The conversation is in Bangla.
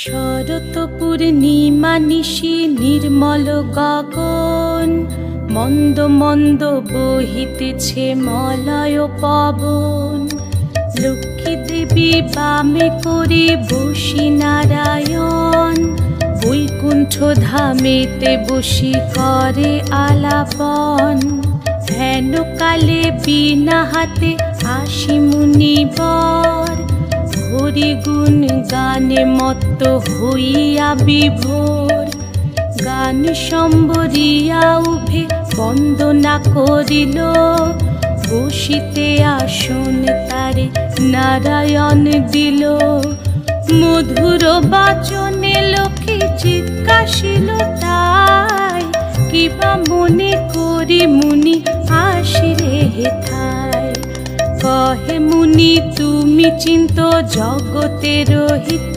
শরৎ পূর্ণিমা নিশি নির্মল গগন, মন্দ মন্দ বহিতেছে মলয় পবন। লক্ষ্মী দেবী বামে করে বসি নারায়ণ, বৈকুণ্ঠ ধামেতে বসি করে আলাপন। হেন কালে বিনা হাতে আসি মুনিবর, হরি গুণ গানে মত্ত হইয়া বিভোর। গান সম্বরিয়া উভে বন্দনা করিল, বসিতে আসন তারে নারায়ণ দিল। মধুর বাচনে লোকে জিজ্ঞাসিল তাই, কিবা মনে করি মুনি আসিলে হেথায়। কহে মুনি তুমি চিন্ত জগতের হিত,